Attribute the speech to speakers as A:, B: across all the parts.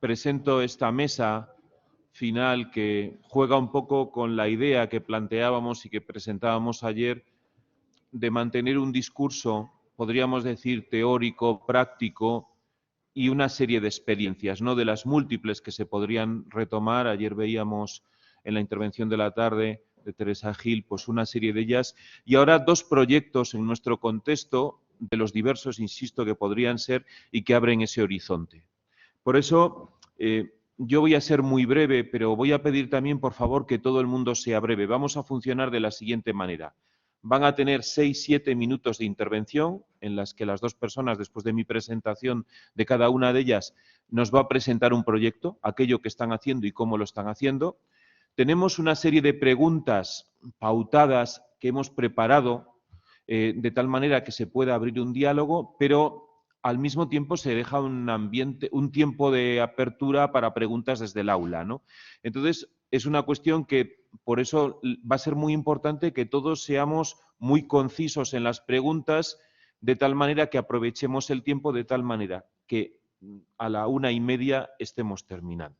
A: presento esta mesa final que juega un poco con la idea que planteábamos y que presentábamos ayer de mantener un discurso, podríamos decir, teórico, práctico y una serie de experiencias, ¿no? De las múltiples que se podrían retomar. Ayer veíamos en la intervención de la tarde de Teresa Gil, pues una serie de ellas. Y ahora dos proyectos en nuestro contexto, de los diversos, insisto, que podrían ser y que abren ese horizonte. Por eso, yo voy a ser muy breve, pero voy a pedir también, por favor, que todo el mundo sea breve. Vamos a funcionar de la siguiente manera. Van a tener 6-7 minutos de intervención en las que las dos personas, después de mi presentación de cada una de ellas, nos va a presentar un proyecto, aquello que están haciendo y cómo lo están haciendo. Tenemos una serie de preguntas pautadas que hemos preparado de tal manera que se pueda abrir un diálogo, pero al mismo tiempo se deja un ambiente, un tiempo de apertura para preguntas desde el aula, ¿no? Entonces, es una cuestión que, por eso, va a ser muy importante que todos seamos muy concisos en las preguntas, de tal manera que aprovechemos el tiempo, de tal manera que a la 1:30 estemos terminando.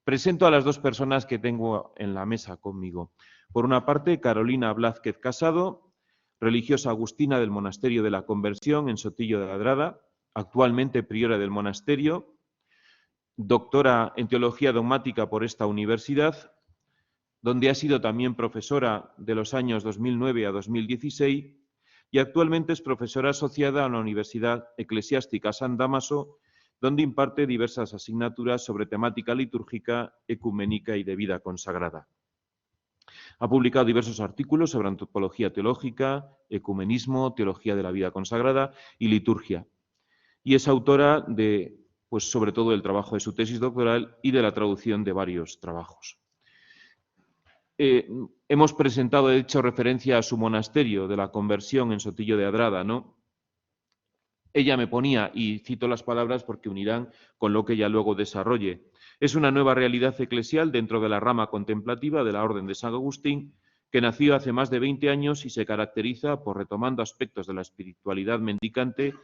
A: Presento a las dos personas que tengo en la mesa conmigo. Por una parte, Carolina Blázquez Casado, religiosa agustina del Monasterio de la Conversión en Sotillo de Adrada, actualmente priora del monasterio, doctora en Teología Dogmática por esta universidad, donde ha sido también profesora de los años 2009 a 2016 y actualmente es profesora asociada a la Universidad Eclesiástica San Dámaso, donde imparte diversas asignaturas sobre temática litúrgica, ecuménica y de vida consagrada. Ha publicado diversos artículos sobre antropología teológica, ecumenismo, teología de la vida consagrada y liturgia. Y es autora de, pues sobre todo, del trabajo de su tesis doctoral y de la traducción de varios trabajos. Hemos presentado, de hecho, referencia a su monasterio de la Conversión en Sotillo de Adrada, ¿no? Ella me ponía, y cito las palabras porque unirán con lo que ella luego desarrolle: es una nueva realidad eclesial dentro de la rama contemplativa de la Orden de San Agustín, que nació hace más de 20 años y se caracteriza por, retomando aspectos de la espiritualidad mendicante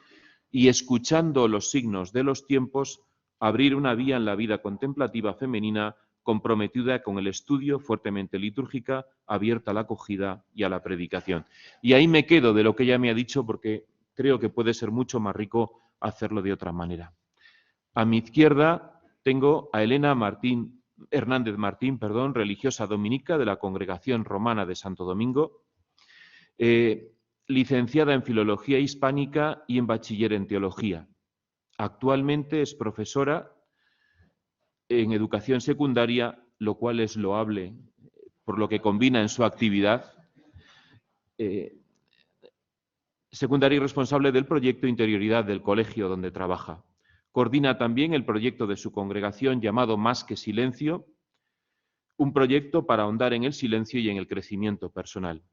A: y escuchando los signos de los tiempos, abrir una vía en la vida contemplativa femenina comprometida con el estudio, fuertemente litúrgica, abierta a la acogida y a la predicación. Y ahí me quedo de lo que ella me ha dicho, porque creo que puede ser mucho más rico hacerlo de otra manera. A mi izquierda tengo a Elena Hernández Martín, religiosa dominica de la Congregación Romana de Santo Domingo, licenciada en Filología Hispánica y en bachiller en Teología. Actualmente es profesora en Educación Secundaria, lo cual es loable por lo que combina en su actividad, secundaria y responsable del proyecto Interioridad del colegio donde trabaja. Coordina también el proyecto de su congregación llamado Más que Silencio, un proyecto para ahondar en el silencio y en el crecimiento personal.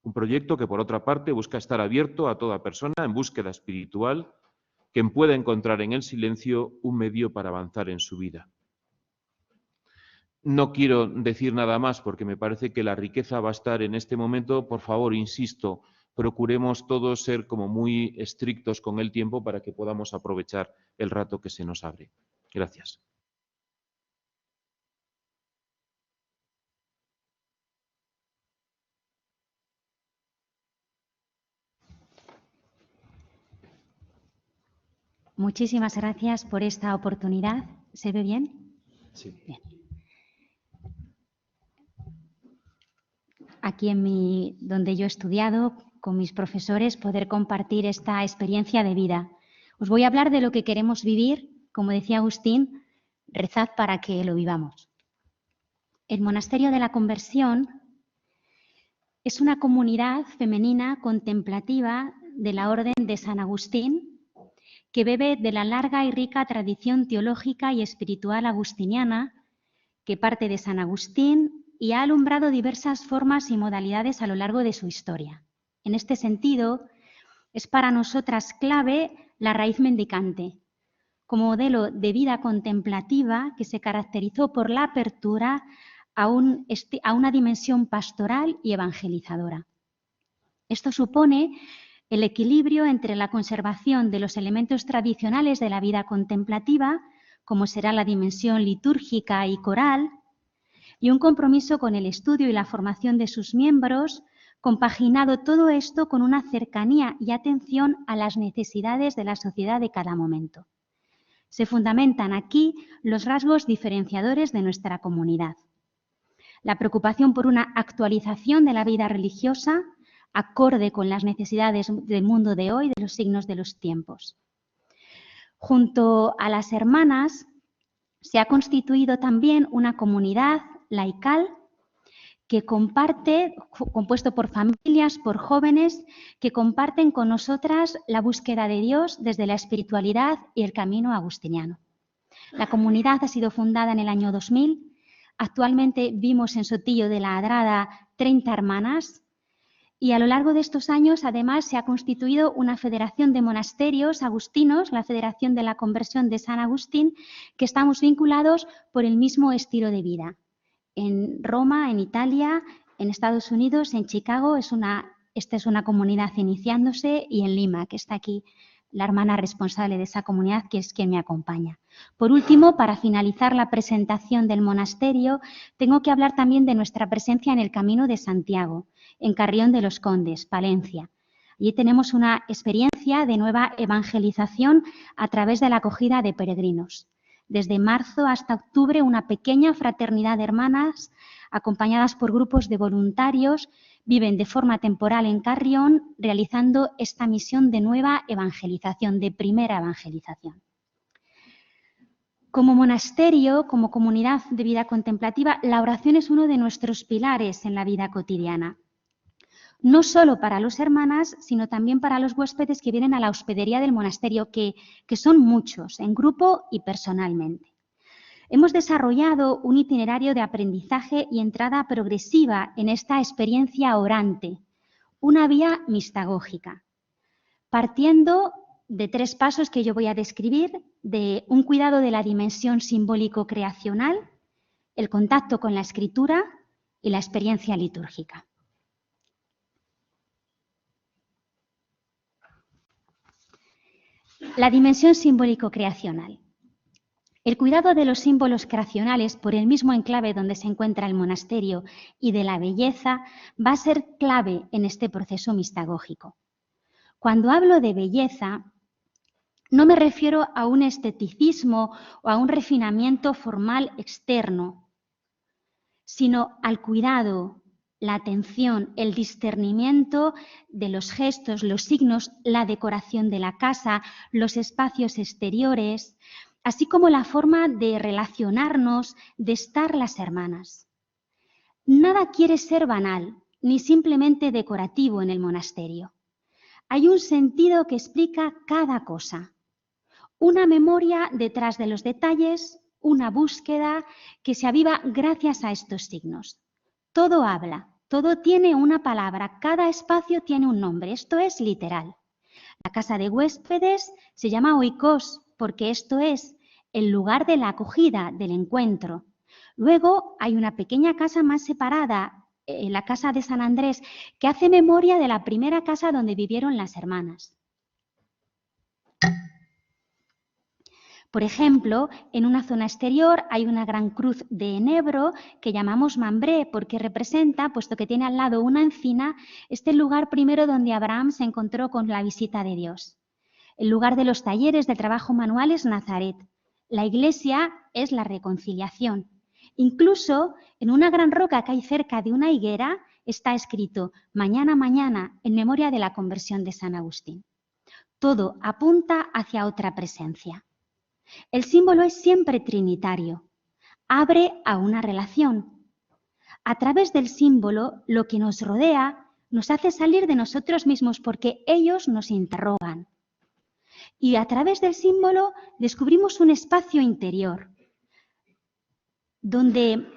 A: Un proyecto que, por otra parte, busca estar abierto a toda persona en búsqueda espiritual, que pueda encontrar en el silencio un medio para avanzar en su vida. No quiero decir nada más porque me parece que la riqueza va a estar en este momento. Por favor, insisto, procuremos todos ser como muy estrictos con el tiempo para que podamos aprovechar el rato que se nos abre. Gracias.
B: Muchísimas gracias por esta oportunidad. ¿Se ve bien?
A: Sí.
B: Bien. Aquí donde yo he estudiado, con mis profesores, poder compartir esta experiencia de vida. Os voy a hablar de lo que queremos vivir. Como decía Agustín, rezad para que lo vivamos. El Monasterio de la Conversión es una comunidad femenina contemplativa de la Orden de San Agustín, que bebe de la larga y rica tradición teológica y espiritual agustiniana, que parte de San Agustín y ha alumbrado diversas formas y modalidades a lo largo de su historia. En este sentido, es para nosotras clave la raíz mendicante, como modelo de vida contemplativa que se caracterizó por la apertura a una dimensión pastoral y evangelizadora. Esto supone el equilibrio entre la conservación de los elementos tradicionales de la vida contemplativa como será la dimensión litúrgica y coral, y un compromiso con el estudio y la formación de sus miembros, compaginado todo esto con una cercanía y atención a las necesidades de la sociedad de cada momento. Se fundamentan aquí los rasgos diferenciadores de nuestra comunidad. La preocupación por una actualización de la vida religiosa acorde con las necesidades del mundo de hoy, de los signos de los tiempos. Junto a las hermanas se ha constituido también una comunidad laical que comparte, compuesto por familias, por jóvenes, que comparten con nosotras la búsqueda de Dios desde la espiritualidad y el camino agustiniano. La comunidad ha sido fundada en el año 2000. Actualmente vimos en Sotillo de la Adrada 30 hermanas y a lo largo de estos años además se ha constituido una federación de monasterios agustinos, la Federación de la Conversión de San Agustín, que estamos vinculados por el mismo estilo de vida. En Roma, en Italia, en Estados Unidos, en Chicago, esta es una comunidad iniciándose, y en Lima, que está aquí la hermana responsable de esa comunidad, que es quien me acompaña. Por último, para finalizar la presentación del monasterio, tengo que hablar también de nuestra presencia en el Camino de Santiago, en Carrión de los Condes, Palencia. Allí tenemos una experiencia de nueva evangelización a través de la acogida de peregrinos. Desde marzo hasta octubre, una pequeña fraternidad de hermanas, acompañadas por grupos de voluntarios, viven de forma temporal en Carrión, realizando esta misión de nueva evangelización, de primera evangelización. Como monasterio, como comunidad de vida contemplativa, la oración es uno de nuestros pilares en la vida cotidiana. No solo para las hermanas, sino también para los huéspedes que vienen a la hospedería del monasterio, que son muchos, en grupo y personalmente. Hemos desarrollado un itinerario de aprendizaje y entrada progresiva en esta experiencia orante, una vía mistagógica, partiendo de 3 pasos que yo voy a describir: de un cuidado de la dimensión simbólico-creacional, el contacto con la escritura y la experiencia litúrgica. La dimensión simbólico-creacional. El cuidado de los símbolos creacionales por el mismo enclave donde se encuentra el monasterio y de la belleza va a ser clave en este proceso mistagógico. Cuando hablo de belleza, no me refiero a un esteticismo o a un refinamiento formal externo, sino al cuidado, la atención, el discernimiento de los gestos, los signos, la decoración de la casa, los espacios exteriores, así como la forma de relacionarnos, de estar las hermanas. Nada quiere ser banal, ni simplemente decorativo en el monasterio. Hay un sentido que explica cada cosa, una memoria detrás de los detalles, una búsqueda que se aviva gracias a estos signos. Todo habla, todo tiene una palabra, cada espacio tiene un nombre, esto es literal. La casa de huéspedes se llama oikos, porque esto es el lugar de la acogida, del encuentro. Luego hay una pequeña casa más separada, la casa de San Andrés, que hace memoria de la primera casa donde vivieron las hermanas. Por ejemplo, en una zona exterior hay una gran cruz de enebro que llamamos Mambré porque representa, puesto que tiene al lado una encina, este lugar primero donde Abraham se encontró con la visita de Dios. El lugar de los talleres de trabajo manual es Nazaret. La iglesia es la reconciliación. Incluso en una gran roca que hay cerca de una higuera está escrito «Mañana, mañana», en memoria de la conversión de San Agustín. Todo apunta hacia otra presencia. El símbolo es siempre trinitario. Abre a una relación. A través del símbolo, lo que nos rodea nos hace salir de nosotros mismos porque ellos nos interrogan. Y a través del símbolo descubrimos un espacio interior donde,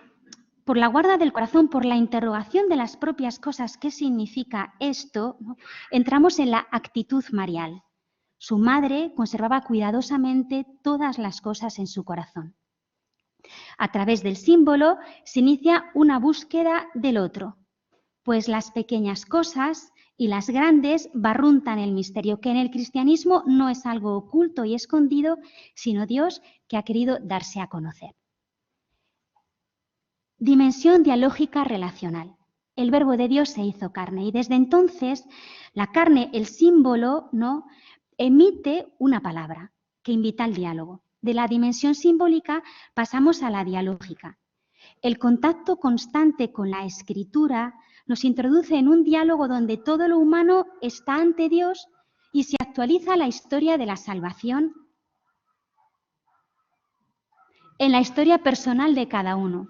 B: por la guarda del corazón, por la interrogación de las propias cosas, ¿qué significa esto?, ¿no?, entramos en la actitud marial. Su madre conservaba cuidadosamente todas las cosas en su corazón. A través del símbolo se inicia una búsqueda del otro. Pues las pequeñas cosas y las grandes barruntan el misterio, que en el cristianismo no es algo oculto y escondido, sino Dios que ha querido darse a conocer. Dimensión dialógica relacional. El verbo de Dios se hizo carne y desde entonces la carne, el símbolo, ¿no?, emite una palabra que invita al diálogo. De la dimensión simbólica pasamos a la dialógica. El contacto constante con la escritura nos introduce en un diálogo donde todo lo humano está ante Dios y se actualiza la historia de la salvación en la historia personal de cada uno.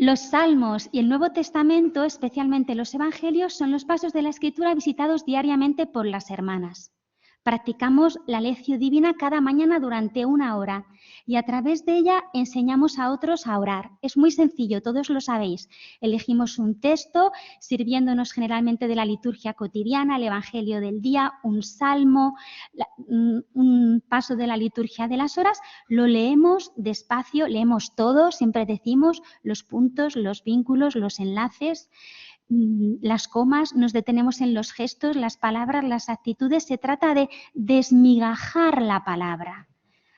B: Los Salmos y el Nuevo Testamento, especialmente los Evangelios, son los pasos de la Escritura visitados diariamente por las hermanas. Practicamos la lección divina cada mañana durante 1 hora y a través de ella enseñamos a otros a orar. Es muy sencillo, todos lo sabéis. Elegimos un texto sirviéndonos generalmente de la liturgia cotidiana, el Evangelio del día, un salmo, un paso de la liturgia de las horas. Lo leemos despacio, leemos todo, siempre decimos los puntos, los vínculos, los enlaces, las comas, nos detenemos en los gestos, las palabras, las actitudes. Se trata de desmigajar la palabra,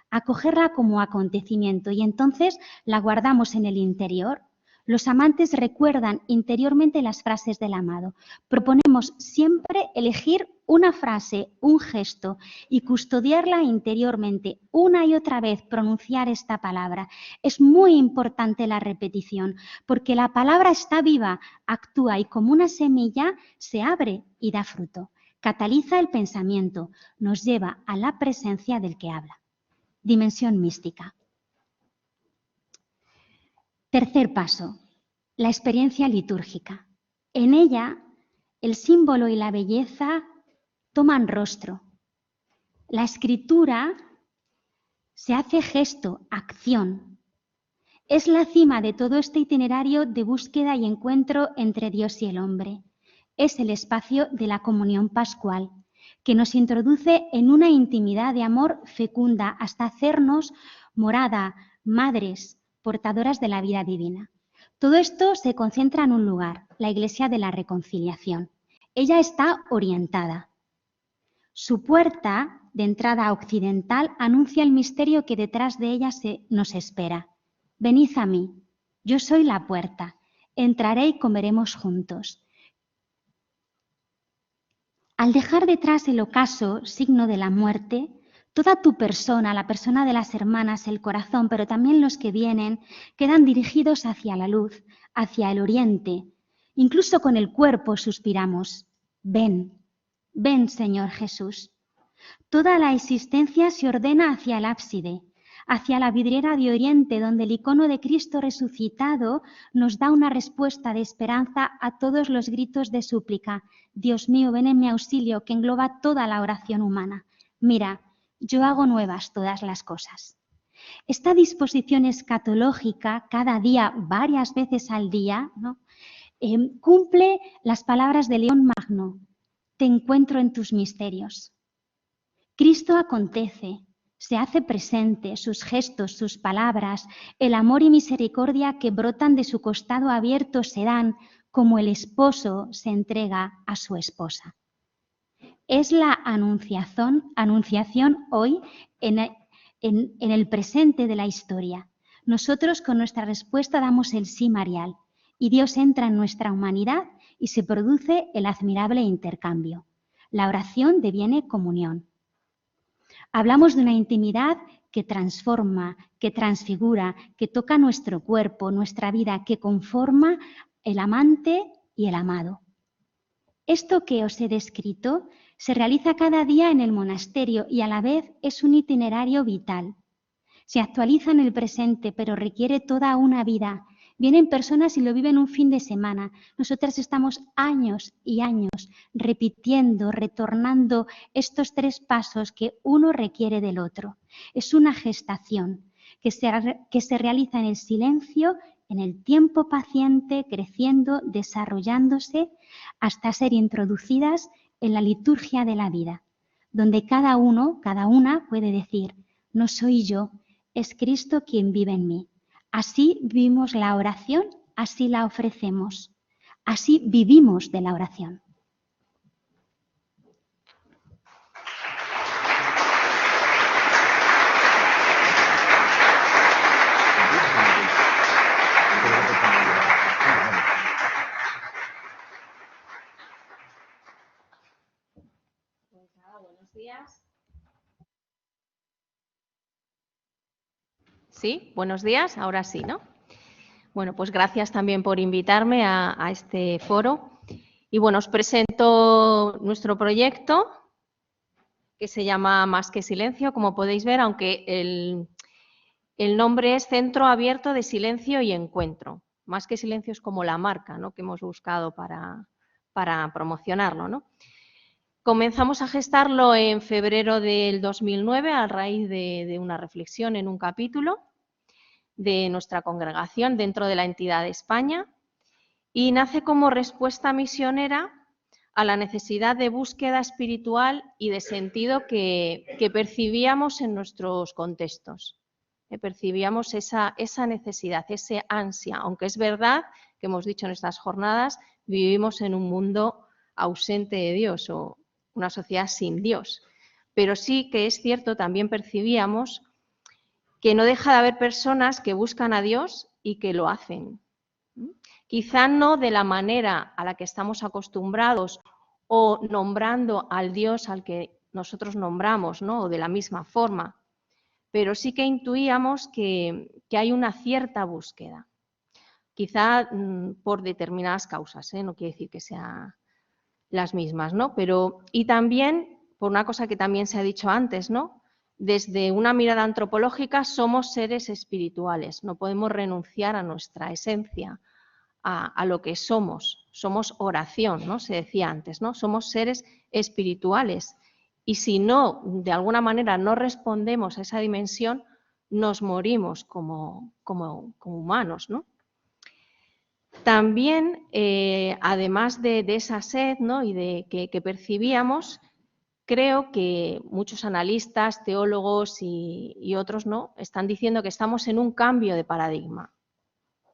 B: acogerla como acontecimiento y entonces la guardamos en el interior. Los amantes recuerdan interiormente las frases del amado. Proponemos siempre elegir una frase, un gesto y custodiarla interiormente. Una y otra vez pronunciar esta palabra. Es muy importante la repetición porque la palabra está viva, actúa y como una semilla se abre y da fruto. Cataliza el pensamiento, nos lleva a la presencia del que habla. Dimensión mística. Tercer paso, la experiencia litúrgica. En ella, el símbolo y la belleza toman rostro. La escritura se hace gesto, acción. Es la cima de todo este itinerario de búsqueda y encuentro entre Dios y el hombre. Es el espacio de la comunión pascual, que nos introduce en una intimidad de amor fecunda hasta hacernos morada, madres, portadoras de la vida divina. Todo esto se concentra en un lugar, la Iglesia de la Reconciliación. Ella está orientada. Su puerta de entrada occidental anuncia el misterio que detrás de ella nos espera. Venid a mí, yo soy la puerta, entraré y comeremos juntos. Al dejar detrás el ocaso, signo de la muerte, toda tu persona, la persona de las hermanas, el corazón, pero también los que vienen, quedan dirigidos hacia la luz, hacia el oriente. Incluso con el cuerpo suspiramos. Ven, ven, Señor Jesús. Toda la existencia se ordena hacia el ábside, hacia la vidriera de oriente, donde el icono de Cristo resucitado nos da una respuesta de esperanza a todos los gritos de súplica. Dios mío, ven en mi auxilio, que engloba toda la oración humana. Mira, yo hago nuevas todas las cosas. Esta disposición escatológica, cada día, varias veces al día, ¿no?, cumple las palabras de León Magno. Te encuentro en tus misterios. Cristo acontece, se hace presente, sus gestos, sus palabras, el amor y misericordia que brotan de su costado abierto se dan como el esposo se entrega a su esposa. Es la anunciación hoy en el presente de la historia. Nosotros con nuestra respuesta damos el sí marial y Dios entra en nuestra humanidad y se produce el admirable intercambio. La oración deviene comunión. Hablamos de una intimidad que transforma, que transfigura, que toca nuestro cuerpo, nuestra vida, que conforma el amante y el amado. Esto que os he descrito se realiza cada día en el monasterio y a la vez es un itinerario vital. Se actualiza en el presente, pero requiere toda una vida. Vienen personas y lo viven un fin de semana. Nosotras estamos años y años repitiendo, retornando estos 3 pasos que uno requiere del otro. Es una gestación que se realiza en el silencio, en el tiempo paciente, creciendo, desarrollándose, hasta ser introducidas en la liturgia de la vida, donde cada uno, cada una puede decir, no soy yo, es Cristo quien vive en mí. Así vivimos la oración, así la ofrecemos. Así vivimos de la oración.
C: Buenos días. Sí, buenos días, ahora sí, ¿no? Bueno, pues gracias también por invitarme a este foro. Y bueno, os presento nuestro proyecto, que se llama Más que Silencio, como podéis ver, aunque el nombre es Centro Abierto de Silencio y Encuentro. Más que Silencio es como la marca, ¿no?, que hemos buscado para promocionarlo, ¿no? Comenzamos a gestarlo en febrero del 2009 a raíz de una reflexión en un capítulo de nuestra congregación dentro de la entidad de España y nace como respuesta misionera a la necesidad de búsqueda espiritual y de sentido que percibíamos en nuestros contextos. Percibíamos esa necesidad, ese ansia, aunque es verdad que hemos dicho en estas jornadas, vivimos en un mundo ausente de Dios o una sociedad sin Dios. Pero sí que es cierto, también percibíamos que no deja de haber personas que buscan a Dios y que lo hacen. Quizá no de la manera a la que estamos acostumbrados o nombrando al Dios al que nosotros nombramos, ¿no?, o de la misma forma, pero sí que intuíamos que hay una cierta búsqueda, quizá por determinadas causas, no quiere decir que sean las mismas, ¿no? Pero, y también, por una cosa que también se ha dicho antes, ¿no?, desde una mirada antropológica somos seres espirituales, no podemos renunciar a nuestra esencia, a lo que somos oración, ¿no?, se decía antes, ¿no?, somos seres espirituales y si no, de alguna manera no respondemos a esa dimensión, nos morimos como humanos, ¿no? También, además de esa sed, ¿no?, y de que percibíamos, creo que muchos analistas, teólogos y otros, ¿no?, están diciendo que estamos en un cambio de paradigma.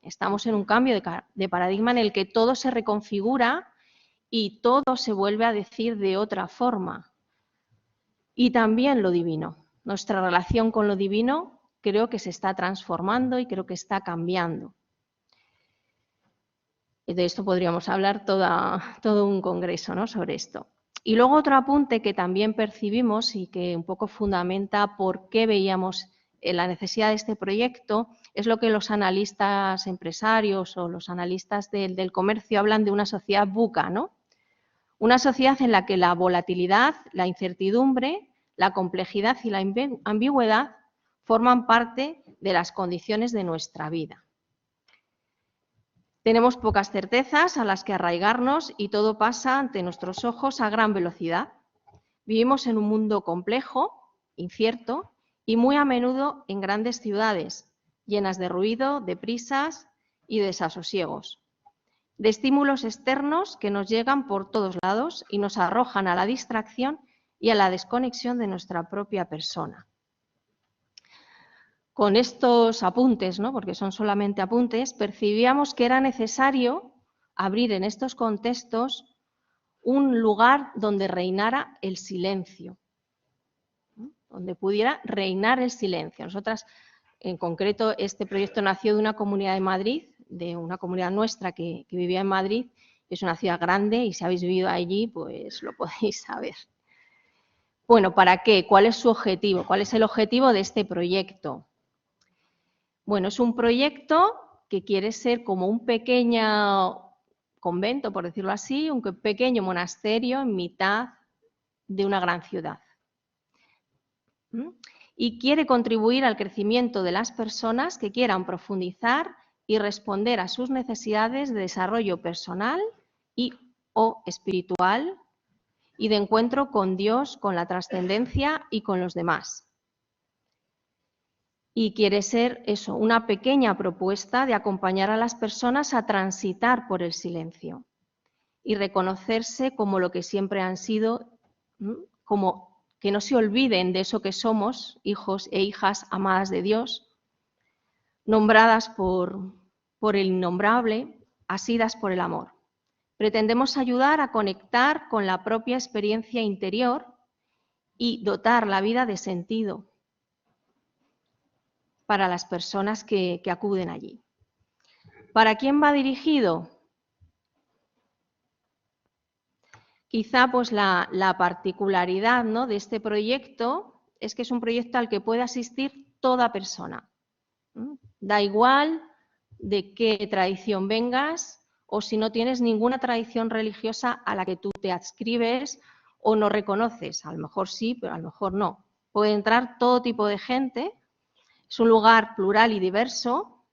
C: Estamos en un cambio de paradigma en el que todo se reconfigura y todo se vuelve a decir de otra forma. Y también lo divino. Nuestra relación con lo divino creo que se está transformando y creo que está cambiando. De esto podríamos hablar todo un congreso, ¿no?, sobre esto. Y luego otro apunte que también percibimos y que un poco fundamenta por qué veíamos la necesidad de este proyecto es lo que los analistas empresarios o los analistas del comercio hablan de una sociedad VUCA, ¿no? Una sociedad en la que la volatilidad, la incertidumbre, la complejidad y la ambigüedad forman parte de las condiciones de nuestra vida. Tenemos pocas certezas a las que arraigarnos y todo pasa ante nuestros ojos a gran velocidad. Vivimos en un mundo complejo, incierto y muy a menudo en grandes ciudades, llenas de ruido, de prisas y de desasosiegos, de estímulos externos que nos llegan por todos lados y nos arrojan a la distracción y a la desconexión de nuestra propia persona. Con estos apuntes, ¿no?, porque son solamente apuntes, percibíamos que era necesario abrir en estos contextos un lugar donde reinara el silencio, ¿no?, donde pudiera reinar el silencio. Nosotras, en concreto, este proyecto nació de una comunidad de Madrid, de una comunidad nuestra que vivía en Madrid. Es una ciudad grande y si habéis vivido allí, pues lo podéis saber. Bueno, ¿para qué? ¿Cuál es su objetivo? ¿Cuál es el objetivo de este proyecto? Bueno, es un proyecto que quiere ser como un pequeño convento, por decirlo así, un pequeño monasterio en mitad de una gran ciudad. Y quiere contribuir al crecimiento de las personas que quieran profundizar y responder a sus necesidades de desarrollo personal y o espiritual y de encuentro con Dios, con la trascendencia y con los demás. Y quiere ser eso, una pequeña propuesta de acompañar a las personas a transitar por el silencio y reconocerse como lo que siempre han sido, como que no se olviden de eso que somos, hijos e hijas amadas de Dios, nombradas por el innombrable, asidas por el amor. Pretendemos ayudar a conectar con la propia experiencia interior y dotar la vida de sentido para las personas que acuden allí. ¿Para quién va dirigido? Quizá pues la particularidad, ¿no?, de este proyecto es que es un proyecto al que puede asistir toda persona. Da igual de qué tradición vengas o si no tienes ninguna tradición religiosa a la que tú te adscribes o no reconoces. A lo mejor sí, pero a lo mejor no. Puede entrar todo tipo de gente. Es un lugar plural y diverso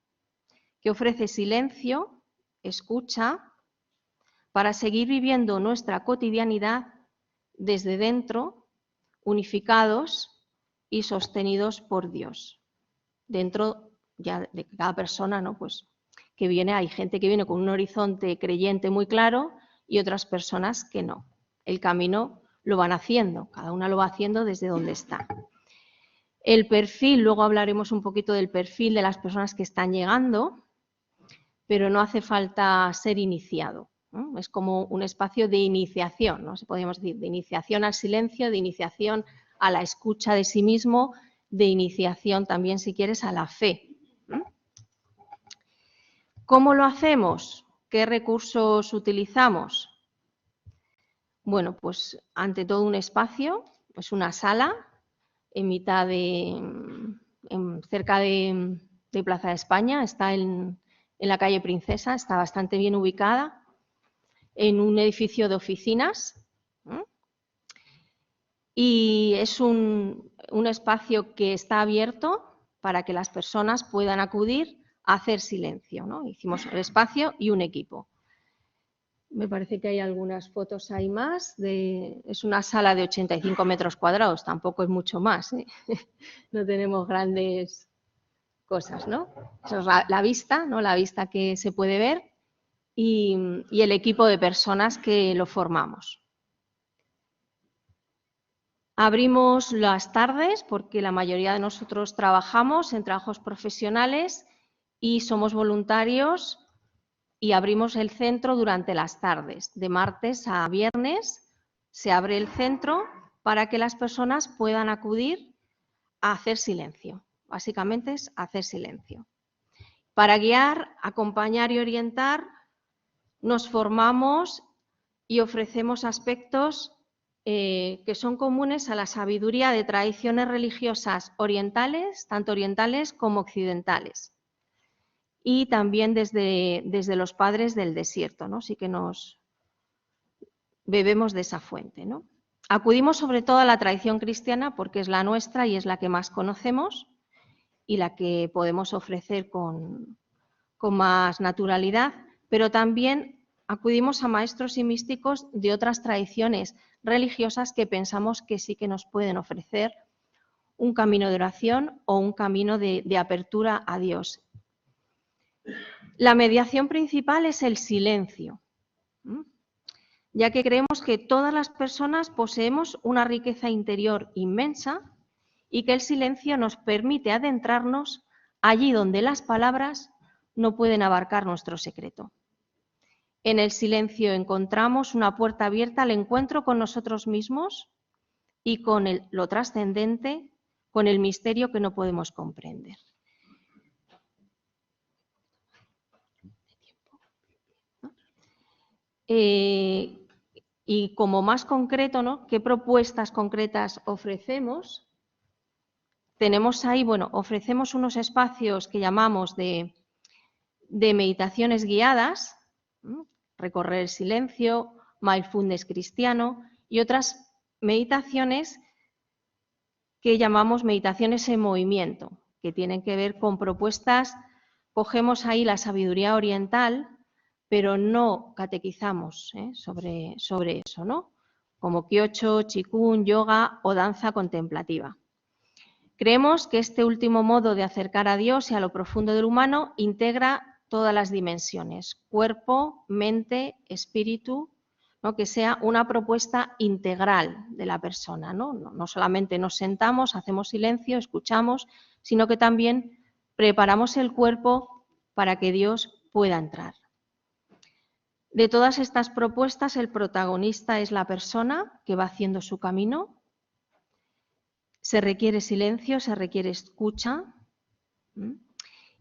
C: que ofrece silencio, escucha, para seguir viviendo nuestra cotidianidad desde dentro, unificados y sostenidos por Dios. Dentro ya de cada persona, ¿no?, pues que viene, hay gente que viene con un horizonte creyente muy claro y otras personas que no. El camino lo van haciendo, cada una lo va haciendo desde donde está. El perfil, luego hablaremos un poquito del perfil de las personas que están llegando, pero no hace falta ser iniciado, ¿no? Es como un espacio de iniciación, ¿no? Podríamos decir, de iniciación al silencio, de iniciación a la escucha de sí mismo, de iniciación también, si quieres, a la fe. ¿Cómo lo hacemos? ¿Qué recursos utilizamos? Bueno, pues ante todo un espacio, pues una sala en mitad cerca de Plaza de España, está en la calle Princesa, está bastante bien ubicada, en un edificio de oficinas, y es un espacio que está abierto para que las personas puedan acudir a hacer silencio, ¿no? Hicimos el espacio y un equipo. Me parece que hay algunas fotos ahí más. Es una sala de 85 metros cuadrados, tampoco es mucho más, ¿eh? No tenemos grandes cosas, ¿no? Esa es la vista, ¿no?, la vista que se puede ver y el equipo de personas que lo formamos. Abrimos las tardes porque la mayoría de nosotros trabajamos en trabajos profesionales y somos voluntarios y abrimos el centro durante las tardes. De martes a viernes se abre el centro para que las personas puedan acudir a hacer silencio. Básicamente es hacer silencio. Para guiar, acompañar y orientar nos formamos y ofrecemos aspectos que son comunes a la sabiduría de tradiciones religiosas orientales, tanto orientales como occidentales. Y también desde los padres del desierto, ¿no? Sí que nos bebemos de esa fuente, ¿no? Acudimos sobre todo a la tradición cristiana porque es la nuestra y es la que más conocemos y la que podemos ofrecer con más naturalidad, pero también acudimos a maestros y místicos de otras tradiciones religiosas que pensamos que sí que nos pueden ofrecer un camino de oración o un camino de apertura a Dios. La mediación principal es el silencio, ya que creemos que todas las personas poseemos una riqueza interior inmensa y que el silencio nos permite adentrarnos allí donde las palabras no pueden abarcar nuestro secreto. En el silencio encontramos una puerta abierta al encuentro con nosotros mismos y con lo trascendente, con el misterio que no podemos comprender. Y como más concreto, ¿no?, ¿qué propuestas concretas ofrecemos? Tenemos ahí, bueno, ofrecemos unos espacios que llamamos de meditaciones guiadas, recorrer el silencio, mindfulness cristiano y otras meditaciones que llamamos meditaciones en movimiento, que tienen que ver con propuestas, cogemos ahí la sabiduría oriental, pero no catequizamos sobre eso, ¿no? Como Kyocho, Qigong, yoga o danza contemplativa. Creemos que este último modo de acercar a Dios y a lo profundo del humano integra todas las dimensiones, cuerpo, mente, espíritu, ¿no?, que sea una propuesta integral de la persona, ¿no? No solamente nos sentamos, hacemos silencio, escuchamos, sino que también preparamos el cuerpo para que Dios pueda entrar. De todas estas propuestas, el protagonista es la persona que va haciendo su camino. Se requiere silencio, se requiere escucha.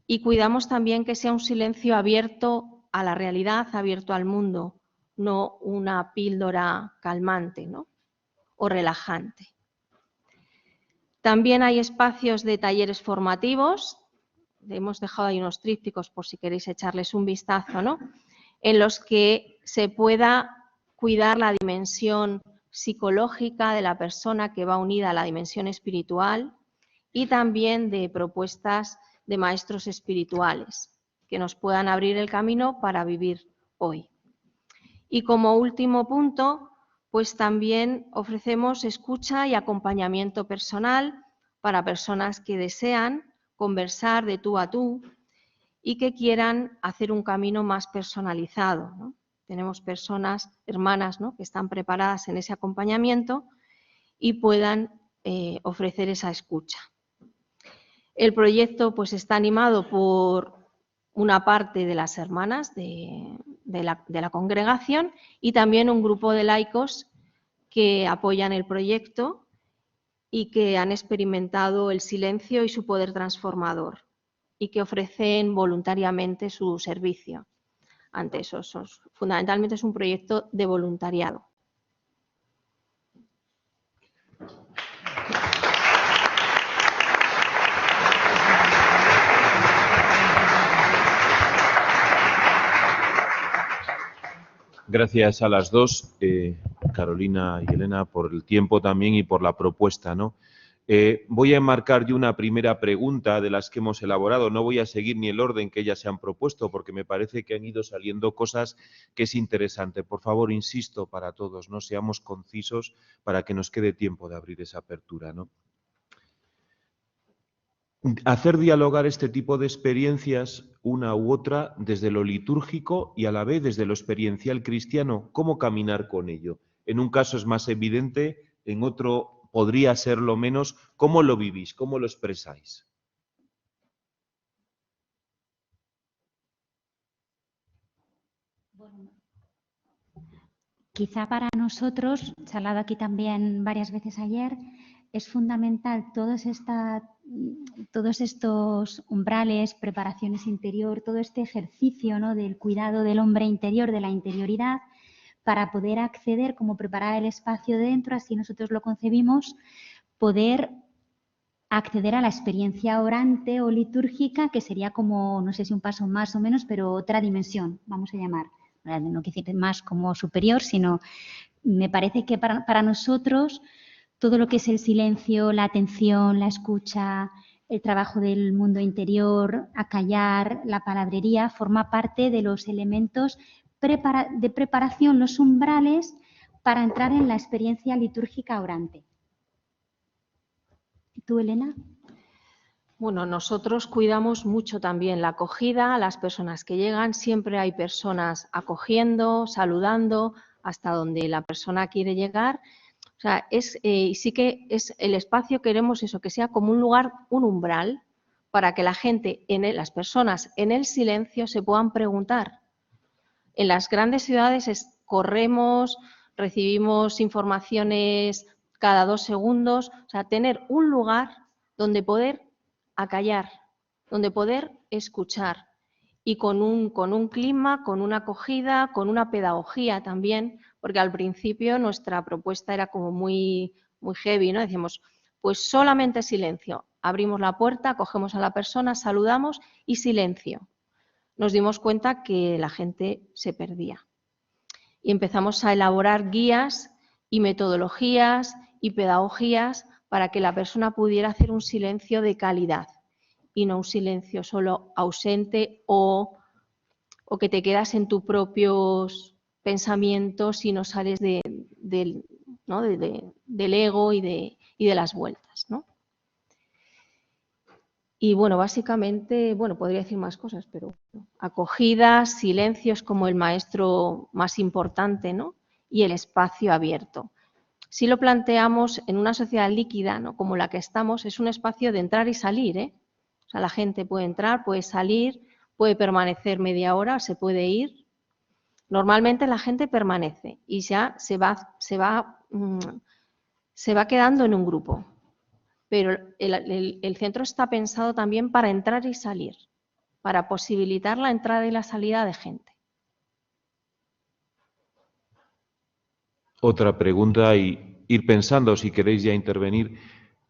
C: Y cuidamos también que sea un silencio abierto a la realidad, abierto al mundo, no una píldora calmante, ¿no? O relajante. También hay espacios de talleres formativos. Hemos dejado ahí unos trípticos por si queréis echarles un vistazo, ¿no? En los que se pueda cuidar la dimensión psicológica de la persona que va unida a la dimensión espiritual y también de propuestas de maestros espirituales que nos puedan abrir el camino para vivir hoy. Y como último punto, pues también ofrecemos escucha y acompañamiento personal para personas que desean conversar de tú a tú y que quieran hacer un camino más personalizado, ¿no? Tenemos personas, hermanas, ¿no?, que están preparadas en ese acompañamiento y puedan ofrecer esa escucha. El proyecto pues está animado por una parte de las hermanas de la congregación y también un grupo de laicos que apoyan el proyecto y que han experimentado el silencio y su poder transformador y que ofrecen voluntariamente su servicio ante eso. Fundamentalmente es un proyecto de voluntariado.
A: Gracias a las dos, Carolina y Elena, por el tiempo también y por la propuesta, ¿no? Voy a enmarcar yo una primera pregunta de las que hemos elaborado. No voy a seguir ni el orden que ellas se han propuesto porque me parece que han ido saliendo cosas que es interesante. Por favor, insisto para todos, no seamos concisos para que nos quede tiempo de abrir esa apertura, ¿no? Hacer dialogar este tipo de experiencias, una u otra, desde lo litúrgico y a la vez desde lo experiencial cristiano, ¿cómo caminar con ello? En un caso es más evidente, en otro podría serlo menos. ¿Cómo lo vivís? ¿Cómo lo expresáis?
B: Bueno, quizá para nosotros, charlado aquí también varias veces ayer, es fundamental todos estos umbrales, preparaciones interior, todo este ejercicio, ¿no?, del cuidado del hombre interior, de la interioridad, para poder acceder, como preparar el espacio de dentro, así nosotros lo concebimos, poder acceder a la experiencia orante o litúrgica, que sería como, no sé si un paso más o menos, pero otra dimensión, vamos a llamar. No quiero decir más como superior, sino me parece que para nosotros todo lo que es el silencio, la atención, la escucha, el trabajo del mundo interior, acallar, la palabrería, forma parte de los elementos de preparación, los umbrales para entrar en la experiencia litúrgica orante. ¿Tú, Elena?
C: Bueno, nosotros cuidamos mucho también la acogida a las personas que llegan. Siempre hay personas acogiendo, saludando, hasta donde la persona quiere llegar. O sea, sí que es el espacio, queremos eso, que sea como un lugar, un umbral, para que la gente, las personas en el silencio se puedan preguntar. En las grandes ciudades corremos, recibimos informaciones cada 2 segundos. O sea, tener un lugar donde poder acallar, donde poder escuchar y con un clima, con una acogida, con una pedagogía también, porque al principio nuestra propuesta era como muy heavy, ¿no? Decíamos, pues solamente silencio. Abrimos la puerta, acogemos a la persona, saludamos y silencio. Nos dimos cuenta que la gente se perdía. Y empezamos a elaborar guías y metodologías y pedagogías para que la persona pudiera hacer un silencio de calidad y no un silencio solo ausente o que te quedas en tus propios pensamientos y no sales del ego y de las vueltas, ¿no? Y bueno, básicamente, podría decir más cosas, pero acogidas, silencios como el maestro más importante, ¿no? Y el espacio abierto. Si lo planteamos en una sociedad líquida, ¿no?, como la que estamos, es un espacio de entrar y salir, ¿eh? O sea, la gente puede entrar, puede salir, puede permanecer media hora, se puede ir. Normalmente la gente permanece y ya se va quedando en un grupo. Pero el centro está pensado también para entrar y salir, para posibilitar la entrada y la salida de gente.
A: Otra pregunta y ir pensando si queréis ya intervenir.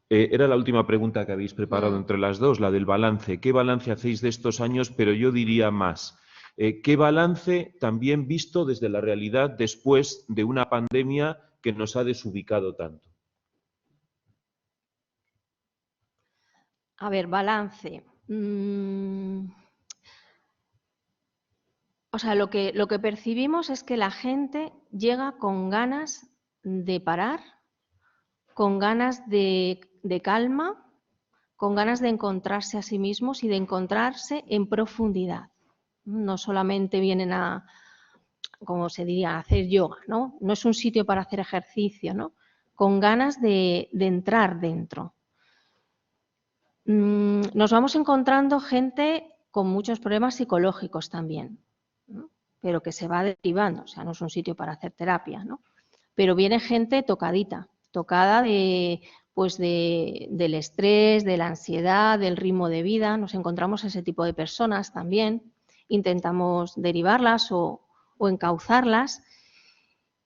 A: Era la última pregunta que habéis preparado entre las dos, la del balance. ¿Qué balance hacéis de estos años? Pero yo diría más. ¿Qué balance también visto desde la realidad después de una pandemia que nos ha desubicado tanto?
C: A ver, balance. O sea, lo que percibimos es que la gente llega con ganas de parar, con ganas de calma, con ganas de encontrarse a sí mismos y de encontrarse en profundidad. No solamente vienen a, como se diría, a hacer yoga, ¿no? No es un sitio para hacer ejercicio, ¿no? Con ganas de entrar dentro. Nos vamos encontrando gente con muchos problemas psicológicos también, ¿no? Pero que se va derivando, o sea, no es un sitio para hacer terapia, ¿no? Pero viene gente tocadita, tocada del estrés, de la ansiedad, del ritmo de vida. Nos encontramos ese tipo de personas también, intentamos derivarlas o encauzarlas.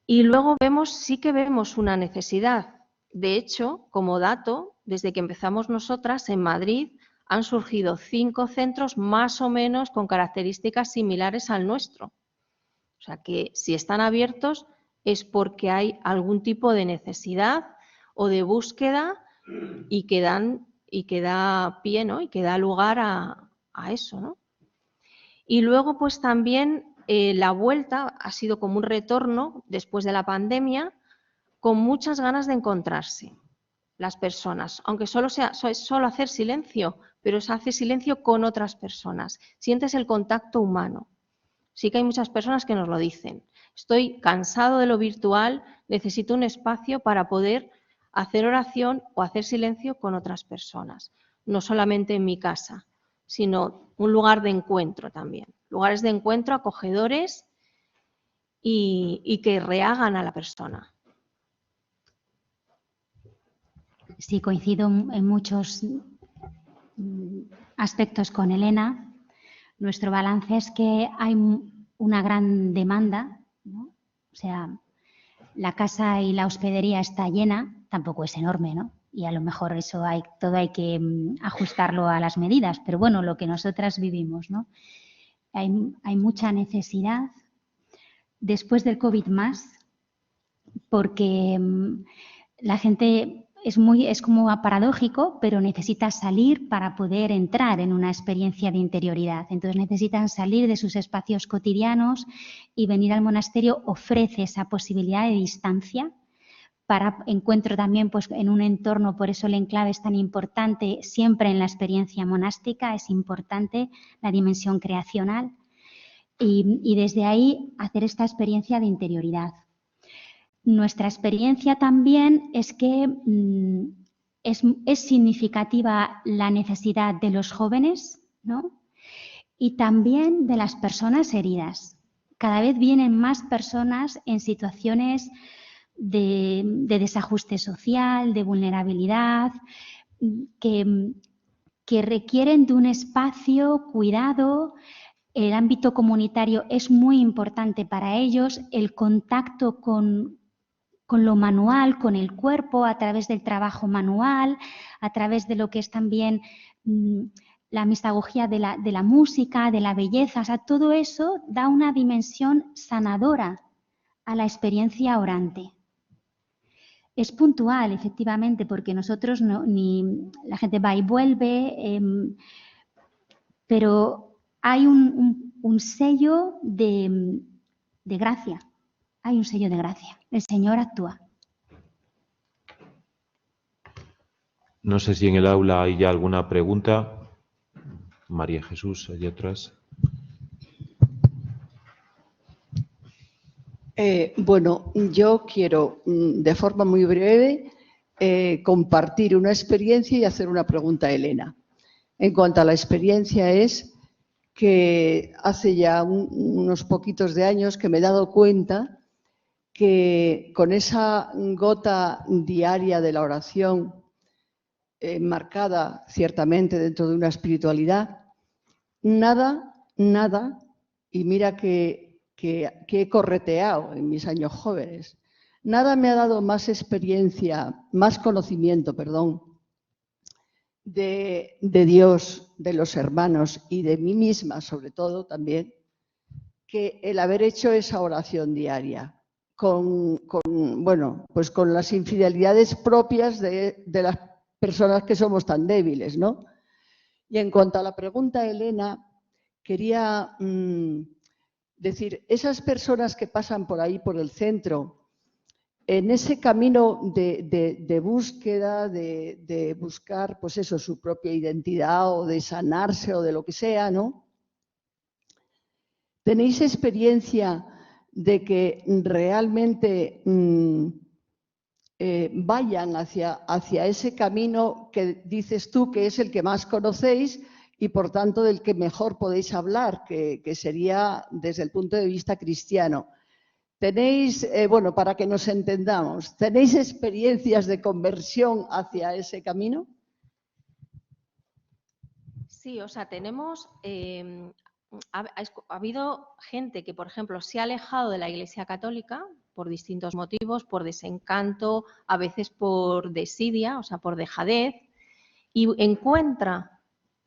C: Y luego sí que vemos una necesidad. De hecho, como dato, desde que empezamos nosotras en Madrid han surgido 5 centros más o menos con características similares al nuestro. O sea que si están abiertos es porque hay algún tipo de necesidad o de búsqueda y que da pie, ¿no? Y que da lugar a eso, ¿no? Y luego pues también la vuelta ha sido como un retorno después de la pandemia con muchas ganas de encontrarse las personas, aunque solo es solo hacer silencio, pero se hace silencio con otras personas, sientes el contacto humano. Sí que hay muchas personas que nos lo dicen. Estoy cansado de lo virtual, necesito un espacio para poder hacer oración o hacer silencio con otras personas, no solamente en mi casa, sino un lugar de encuentro también. Lugares de encuentro acogedores y que rehagan a la persona.
B: Sí, coincido en muchos aspectos con Elena. Nuestro balance es que hay una gran demanda, ¿no? O sea, la casa y la hospedería está llena, tampoco es enorme, ¿no? Y a lo mejor todo hay que ajustarlo a las medidas, pero bueno, lo que nosotras vivimos, ¿no? Hay mucha necesidad después del COVID más, porque la gente es como paradójico, pero necesita salir para poder entrar en una experiencia de interioridad. Entonces necesitan salir de sus espacios cotidianos y venir al monasterio ofrece esa posibilidad de distancia para encuentro también pues, en un entorno, por eso el enclave es tan importante, siempre en la experiencia monástica es importante la dimensión creacional y desde ahí hacer esta experiencia de interioridad. Nuestra experiencia también es que es significativa la necesidad de los jóvenes, ¿no? Y también de las personas heridas. Cada vez vienen más personas en situaciones de desajuste social, de vulnerabilidad, que requieren de un espacio cuidado. El ámbito comunitario es muy importante para ellos, el contacto con lo manual, con el cuerpo, a través del trabajo manual, a través de lo que es también la mistagogía de la música, de la belleza. O sea, todo eso da una dimensión sanadora a la experiencia orante. Es puntual, efectivamente, porque nosotros la gente va y vuelve, pero hay un sello de gracia. Hay un sello de gracia. El Señor actúa.
A: No sé si en el aula hay ya alguna pregunta. María Jesús, allá atrás.
D: Bueno, yo quiero, de forma muy breve, compartir una experiencia y hacer una pregunta a Elena. en cuanto a la experiencia es que hace ya unos poquitos de años que me he dado cuenta que con esa gota diaria de la oración, marcada ciertamente dentro de una espiritualidad, nada, y mira que he correteado en mis años jóvenes, nada me ha dado más experiencia, más conocimiento, perdón, de Dios, de los hermanos y de mí misma, sobre todo también, que el haber hecho esa oración diaria con las infidelidades propias de las personas que somos tan débiles, ¿no? Y en cuanto a la pregunta, Elena, quería decir, esas personas que pasan por ahí, por el centro, en ese camino de búsqueda, de buscar, pues eso, su propia identidad o de sanarse o de lo que sea, ¿no? ¿Tenéis experiencia de que realmente vayan hacia ese camino que dices tú que es el que más conocéis y por tanto del que mejor podéis hablar, que sería desde el punto de vista cristiano? ¿Tenéis, para que nos entendamos, ¿tenéis experiencias de conversión hacia ese camino?
C: Sí, o sea, tenemos, ha habido gente que, por ejemplo, se ha alejado de la Iglesia Católica por distintos motivos, por desencanto, a veces por desidia, o sea, por dejadez, y encuentra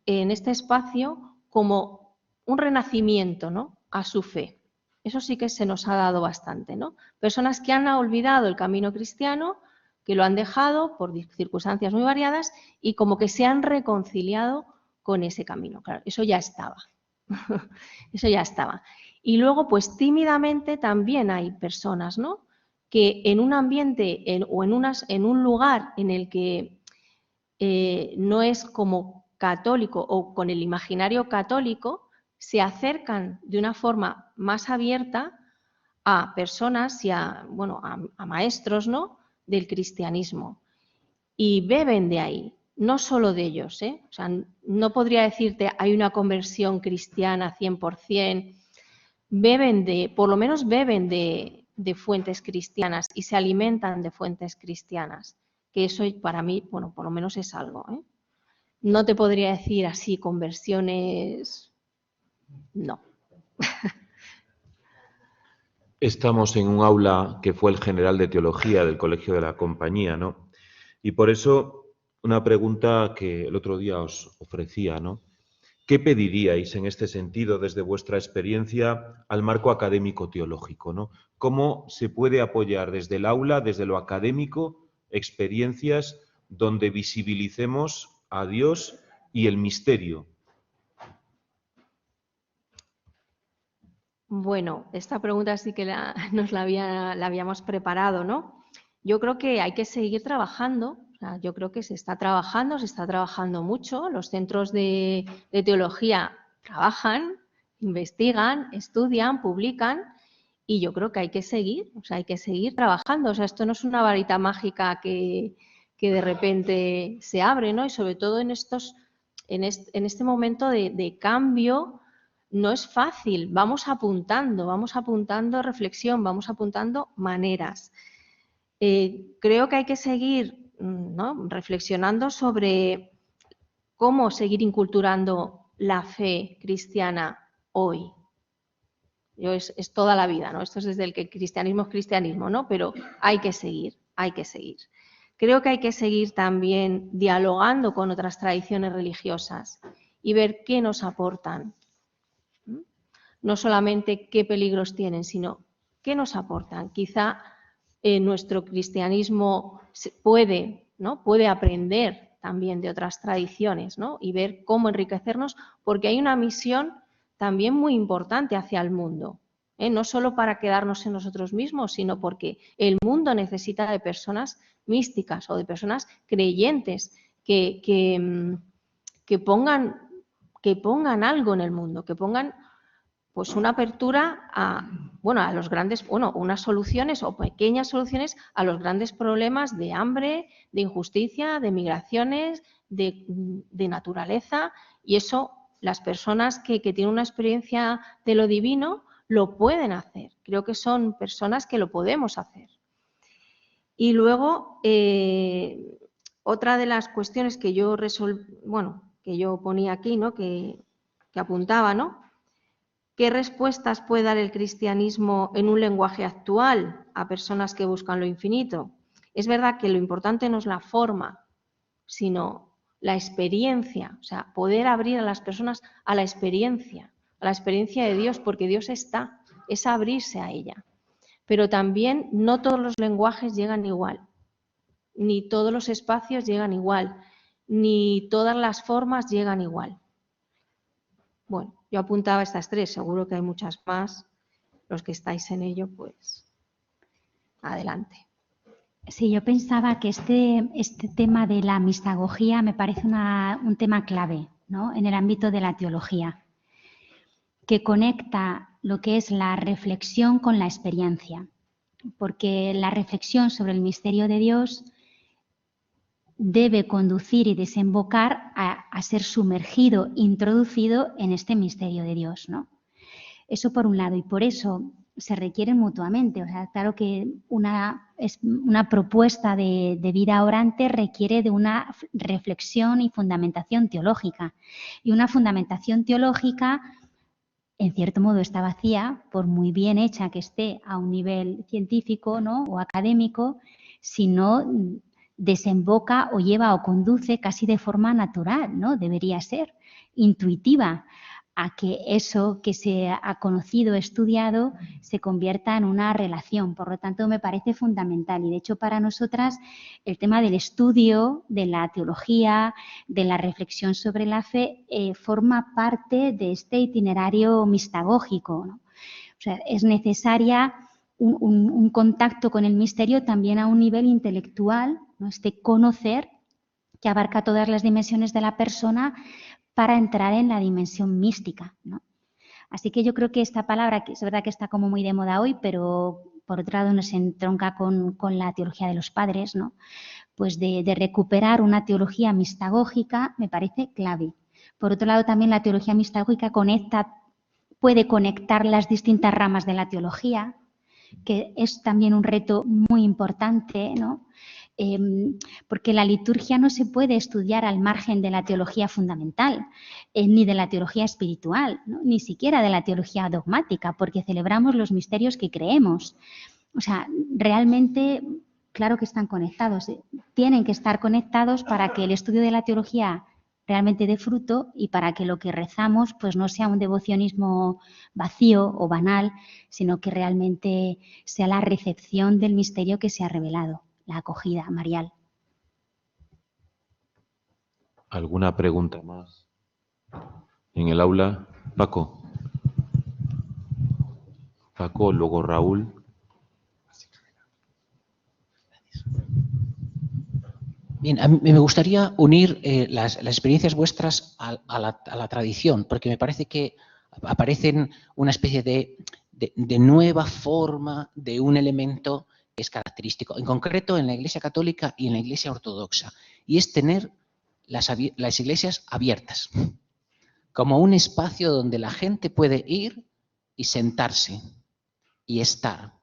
C: en este espacio como un renacimiento, ¿no?, a su fe. Eso sí que se nos ha dado bastante, ¿no? Personas que han olvidado el camino cristiano, que lo han dejado por circunstancias muy variadas y como que se han reconciliado con ese camino. Claro, eso ya estaba. Eso ya estaba. Y luego, pues tímidamente también hay personas, ¿no?, que en un ambiente o en un lugar en el que no es como católico o con el imaginario católico, se acercan de una forma más abierta a personas y a maestros, ¿no?, del cristianismo y beben de ahí, no solo de ellos, ¿eh? O sea, no podría decirte hay una conversión cristiana 100%, por lo menos beben de fuentes cristianas y se alimentan de fuentes cristianas, que eso para mí, bueno, por lo menos es algo, ¿eh? No te podría decir así conversiones, no.
A: Estamos en un aula que fue el general de teología del Colegio de la Compañía, ¿no? Y por eso una pregunta que el otro día os ofrecía, ¿no? ¿Qué pediríais en este sentido desde vuestra experiencia al marco académico teológico, ¿no? ¿Cómo se puede apoyar desde el aula, desde lo académico, experiencias donde visibilicemos a Dios y el misterio?
C: Bueno, esta pregunta sí que la habíamos preparado, ¿no? Yo creo que hay que seguir trabajando, o sea, yo creo que se está trabajando mucho, los centros de teología trabajan, investigan, estudian, publican y yo creo que hay que seguir, o sea, hay que seguir trabajando, o sea, esto no es una varita mágica que de repente se abre, ¿no? Y sobre todo en este momento de cambio. No es fácil, vamos apuntando reflexión, vamos apuntando maneras. Creo que hay que seguir, ¿no?, reflexionando sobre cómo seguir inculturando la fe cristiana hoy. Es toda la vida, ¿no? Esto es desde el que cristianismo es cristianismo, ¿no? Pero hay que seguir, hay que seguir. Creo que hay que seguir también dialogando con otras tradiciones religiosas y ver qué nos aportan. No solamente qué peligros tienen, sino qué nos aportan. Quizá nuestro cristianismo puede aprender también de otras tradiciones, ¿no?, y ver cómo enriquecernos, porque hay una misión también muy importante hacia el mundo, ¿eh? No solo para quedarnos en nosotros mismos, sino porque el mundo necesita de personas místicas o de personas creyentes que pongan algo en el mundo, que pongan pues una apertura a, bueno, a los grandes, bueno, unas soluciones o pequeñas soluciones a los grandes problemas de hambre, de injusticia, de migraciones, de naturaleza, y eso las personas que tienen una experiencia de lo divino lo pueden hacer. Creo que son personas que lo podemos hacer. Y luego, otra de las cuestiones que yo que yo ponía aquí, ¿no? que apuntaba, ¿no? ¿Qué respuestas puede dar el cristianismo en un lenguaje actual a personas que buscan lo infinito? Es verdad que lo importante no es la forma, sino la experiencia, o sea, poder abrir a las personas a la experiencia de Dios, porque Dios está, es abrirse a ella. Pero también no todos los lenguajes llegan igual, ni todos los espacios llegan igual, ni todas las formas llegan igual. Bueno, yo apuntaba estas tres, seguro que hay muchas más. Los que estáis en ello, pues adelante.
B: Sí, yo pensaba que este tema de la mistagogía me parece un tema clave, ¿no? En el ámbito de la teología, que conecta lo que es la reflexión con la experiencia, porque la reflexión sobre el misterio de Dios debe conducir y desembocar a ser sumergido, introducido en este misterio de Dios, ¿no? Eso por un lado, y por eso se requieren mutuamente. O sea, claro que una propuesta de vida orante requiere de una reflexión y fundamentación teológica. Y una fundamentación teológica, en cierto modo, está vacía, por muy bien hecha que esté a un nivel científico, ¿no? O académico, si no desemboca o lleva o conduce casi de forma natural, ¿no? Debería ser intuitiva, a que eso que se ha conocido, estudiado, se convierta en una relación. Por lo tanto, me parece fundamental. Y de hecho, para nosotras, el tema del estudio, de la teología, de la reflexión sobre la fe, forma parte de este itinerario mistagógico, ¿no? O sea, es necesaria un contacto con el misterio también a un nivel intelectual, ¿no? Este conocer que abarca todas las dimensiones de la persona para entrar en la dimensión mística, ¿no? Así que yo creo que esta palabra, que es verdad que está como muy de moda hoy, pero por otro lado nos entronca con la teología de los padres, ¿no? Pues de recuperar una teología mistagógica me parece clave. Por otro lado, también la teología mistagógica puede conectar las distintas ramas de la teología, que es también un reto muy importante, ¿no? Porque la liturgia no se puede estudiar al margen de la teología fundamental, ni de la teología espiritual, ¿no? Ni siquiera de la teología dogmática, porque celebramos los misterios que creemos. O sea, realmente, claro que están conectados, tienen que estar conectados para que el estudio de la teología realmente dé fruto y para que lo que rezamos pues no sea un devocionismo vacío o banal, sino que realmente sea la recepción del misterio que se ha revelado. La acogida marial.
A: ¿Alguna pregunta más en el aula? Paco. Paco, luego Raúl.
E: Bien, a mí me gustaría unir las experiencias vuestras a la tradición, porque me parece que aparecen una especie de nueva forma de un elemento que es característico, en concreto en la Iglesia Católica y en la Iglesia Ortodoxa, y es tener las iglesias abiertas, como un espacio donde la gente puede ir y sentarse y estar.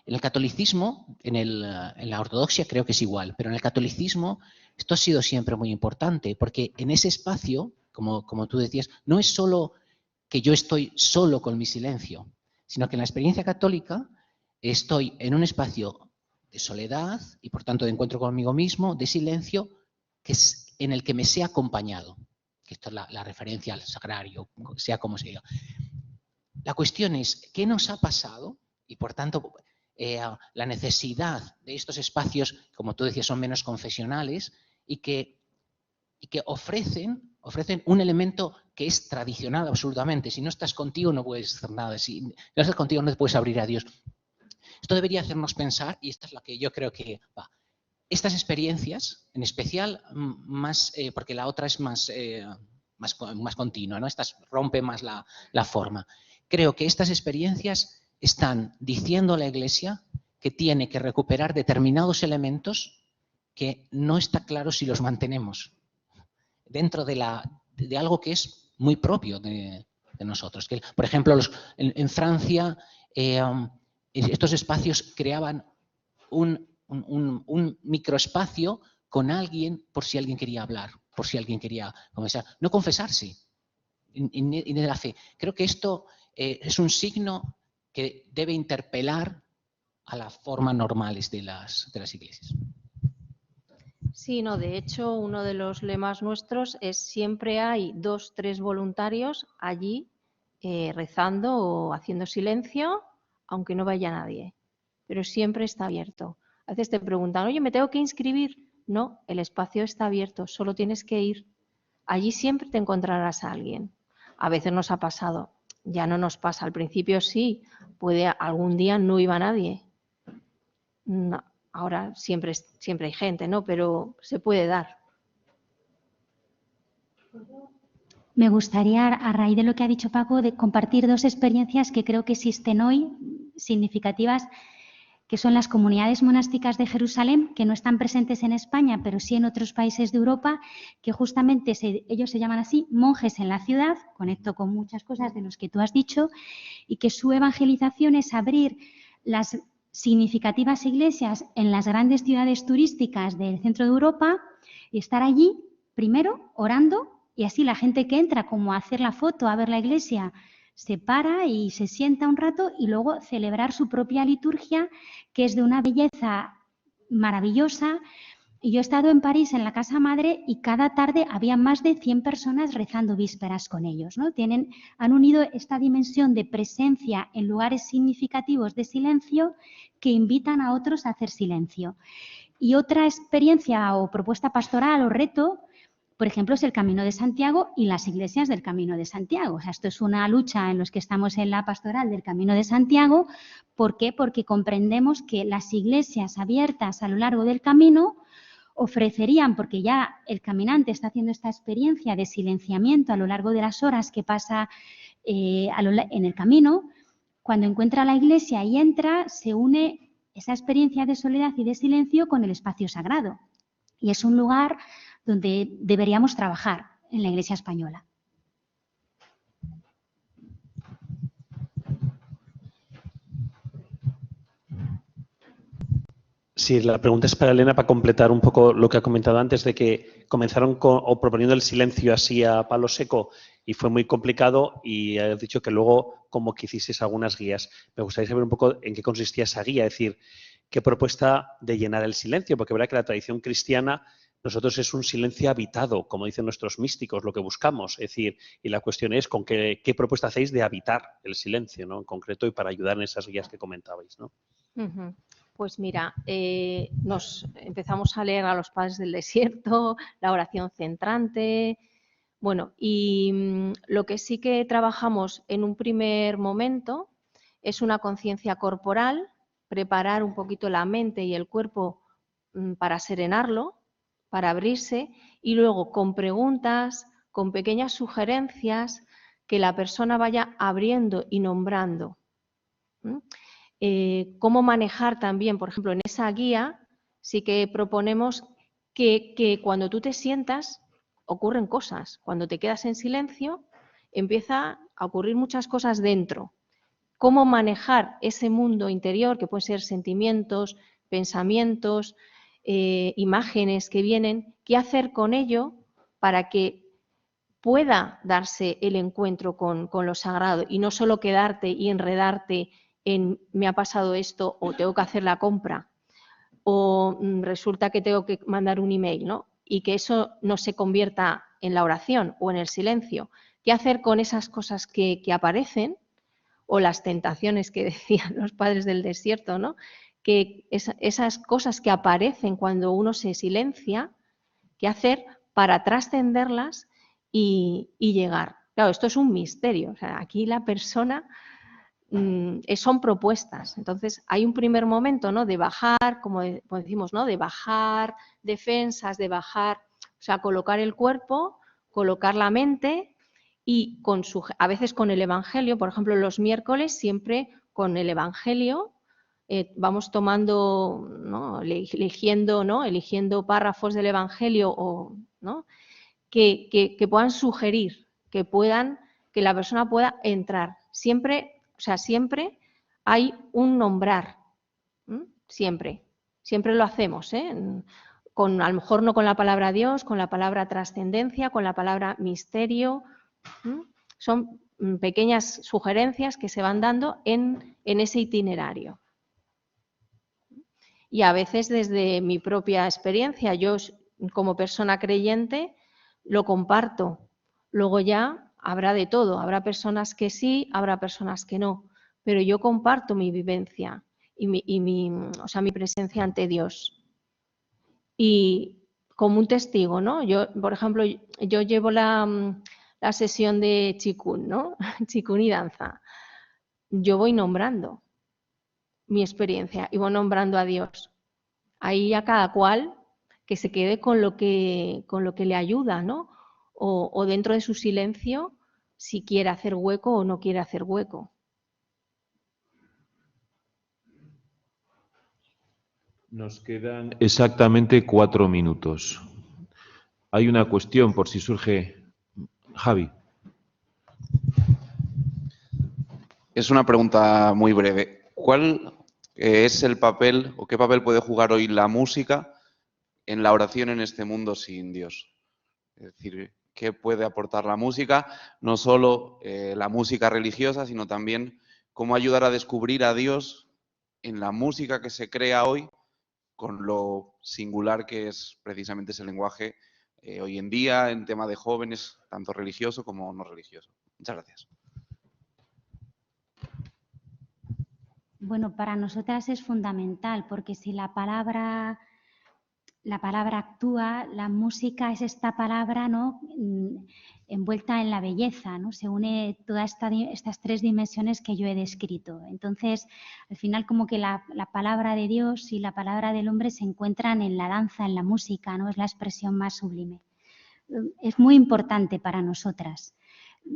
E: En el catolicismo, en la ortodoxia creo que es igual, pero en el catolicismo esto ha sido siempre muy importante, porque en ese espacio, como tú decías, no es solo que yo estoy solo con mi silencio, sino que en la experiencia católica estoy en un espacio de soledad y por tanto de encuentro conmigo mismo, de silencio, que es en el que me sea acompañado. Que esto es la referencia al sagrario, sea como sea. La cuestión es, ¿qué nos ha pasado? Y por tanto, la necesidad de estos espacios, como tú decías, son menos confesionales y que ofrecen un elemento que es tradicional absolutamente. Si no estás contigo no puedes hacer nada. Si no estás contigo no te puedes abrir a Dios. Esto debería hacernos pensar, y esta es la que yo creo que va. Estas experiencias, en especial, más porque la otra es más continua, ¿no? Esta rompe más la forma. creo que estas experiencias están diciendo a la Iglesia que tiene que recuperar determinados elementos que no está claro si los mantenemos dentro de algo que es muy propio de nosotros. Que, por ejemplo, en Francia estos espacios creaban un microespacio con alguien por si alguien quería hablar, por si alguien quería confesar. No confesarse y de la fe. Creo que esto es un signo que debe interpelar a las formas normales de las iglesias.
C: Sí, no, de hecho, uno de los lemas nuestros es siempre hay 2, 3 voluntarios allí rezando o haciendo silencio, aunque no vaya nadie, pero siempre está abierto. A veces te preguntan, oye, ¿me tengo que inscribir? No, el espacio está abierto, solo tienes que ir. Allí siempre te encontrarás a alguien. A veces nos ha pasado, ya no nos pasa, al principio sí, algún día no iba nadie. No, ahora siempre hay gente, ¿no? Pero se puede dar.
B: Me gustaría, a raíz de lo que ha dicho Paco, de compartir 2 experiencias que creo que existen hoy, significativas, que son las comunidades monásticas de Jerusalén, que no están presentes en España, pero sí en otros países de Europa, que justamente ellos se llaman así, monjes en la ciudad, conecto con muchas cosas de las que tú has dicho, y que su evangelización es abrir las significativas iglesias en las grandes ciudades turísticas del centro de Europa y estar allí, primero, orando, y así la gente que entra como a hacer la foto, a ver la iglesia, se para y se sienta un rato y luego celebrar su propia liturgia, que es de una belleza maravillosa. Y yo he estado en París en la Casa Madre y cada tarde había más de 100 personas rezando vísperas con ellos, ¿no? Han unido esta dimensión de presencia en lugares significativos de silencio que invitan a otros a hacer silencio. Y otra experiencia o propuesta pastoral o reto, por ejemplo, es el Camino de Santiago y las iglesias del Camino de Santiago. O sea, esto es una lucha en los que estamos en la pastoral del Camino de Santiago. ¿Por qué? Porque comprendemos que las iglesias abiertas a lo largo del camino ofrecerían, porque ya el caminante está haciendo esta experiencia de silenciamiento a lo largo de las horas que pasa en el camino, cuando encuentra la iglesia y entra, se une esa experiencia de soledad y de silencio con el espacio sagrado. Y es un lugar donde deberíamos trabajar en la Iglesia española.
F: Sí, la pregunta es para Elena, para completar un poco lo que ha comentado antes, de que comenzaron proponiendo el silencio así a palo seco y fue muy complicado, y has dicho que luego como que hicieseis algunas guías. Me gustaría saber un poco en qué consistía esa guía, es decir, qué propuesta de llenar el silencio, porque verá que la tradición cristiana, nosotros es un silencio habitado, como dicen nuestros místicos, lo que buscamos. Es decir, y la cuestión es con qué propuesta hacéis de habitar el silencio, ¿no? En concreto, y para ayudar en esas guías que comentabais, ¿no?
C: Pues mira, nos empezamos a leer a los padres del desierto, la oración centrante. Bueno, y lo que sí que trabajamos en un primer momento es una conciencia corporal, preparar un poquito la mente y el cuerpo para serenarlo, para abrirse, y luego con preguntas, con pequeñas sugerencias, que la persona vaya abriendo y nombrando. Cómo manejar también, por ejemplo, en esa guía sí que proponemos que cuando tú te sientas ocurren cosas. Cuando te quedas en silencio empieza a ocurrir muchas cosas dentro. Cómo manejar ese mundo interior, que pueden ser sentimientos, pensamientos, imágenes que vienen, qué hacer con ello para que pueda darse el encuentro con lo sagrado y no solo quedarte y enredarte en me ha pasado esto o tengo que hacer la compra o resulta que tengo que mandar un email, ¿no? Y que eso no se convierta en la oración o en el silencio. ¿Qué hacer con esas cosas que aparecen o las tentaciones que decían los padres del desierto, ¿no? Que esas cosas que aparecen cuando uno se silencia, ¿qué hacer para trascenderlas y llegar? Claro, esto es un misterio. O sea, aquí la persona son propuestas. Entonces, hay un primer momento, ¿no? De bajar, como decimos, ¿no? De bajar defensas, de bajar, o sea, colocar el cuerpo, colocar la mente y a veces con el Evangelio, por ejemplo, los miércoles siempre con el Evangelio vamos tomando, ¿no? eligiendo párrafos del Evangelio ¿no? que puedan sugerir, que la persona pueda entrar. Siempre, o sea, siempre hay un nombrar, siempre lo hacemos, a lo mejor no con la palabra Dios, con la palabra trascendencia, con la palabra misterio. Son pequeñas sugerencias que se van dando en ese itinerario. Y a veces desde mi propia experiencia, yo como persona creyente lo comparto. Luego ya habrá de todo, habrá personas que sí, habrá personas que no, pero yo comparto mi vivencia y mi presencia ante Dios. Y como un testigo, ¿no? Yo, por ejemplo, yo llevo la sesión de Qigong, ¿no? Qigong y danza. Yo voy nombrando mi experiencia y voy nombrando a Dios. Ahí a cada cual que se quede con lo que le ayuda, ¿no? O dentro de su silencio, si quiere hacer hueco o no quiere hacer hueco.
A: Nos quedan exactamente 4 minutos. Hay una cuestión por si surge. Javi.
G: Es una pregunta muy breve. ¿Cuál es el papel o qué papel puede jugar hoy la música en la oración en este mundo sin Dios? Es decir, ¿qué puede aportar la música? No solo la música religiosa, sino también cómo ayudar a descubrir a Dios en la música que se crea hoy, con lo singular que es precisamente ese lenguaje hoy en día en tema de jóvenes, tanto religioso como no religioso. Muchas gracias.
B: Bueno, para nosotras es fundamental, porque si la palabra actúa, la música es esta palabra, ¿no? Envuelta en la belleza, ¿no? Se une todas estas 3 dimensiones que yo he descrito. Entonces, al final como que la palabra de Dios y la palabra del hombre se encuentran en la danza, en la música, ¿no? Es la expresión más sublime. Es muy importante para nosotras.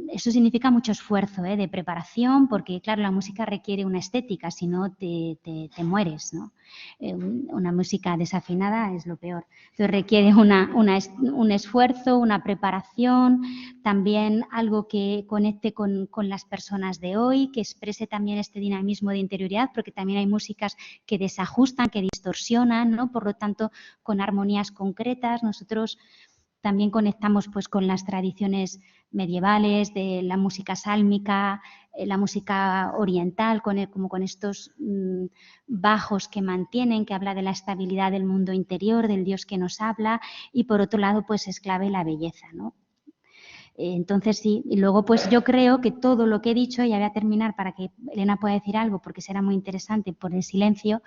B: Eso significa mucho esfuerzo de preparación, porque claro, la música requiere una estética, si no te mueres, ¿no? Una música desafinada es lo peor. Entonces requiere un esfuerzo, una preparación, también algo que conecte con las personas de hoy, que exprese también este dinamismo de interioridad, porque también hay músicas que desajustan, que distorsionan, ¿no? Por lo tanto, con armonías concretas. Nosotros también conectamos pues con las tradiciones medievales de la música sálmica, la música oriental, como con estos bajos que mantienen, que habla de la estabilidad del mundo interior, del Dios que nos habla, y por otro lado pues es clave la belleza, ¿no? Entonces sí, y luego pues yo creo que todo lo que he dicho, ya voy a terminar para que Elena pueda decir algo porque será muy interesante por el silencio,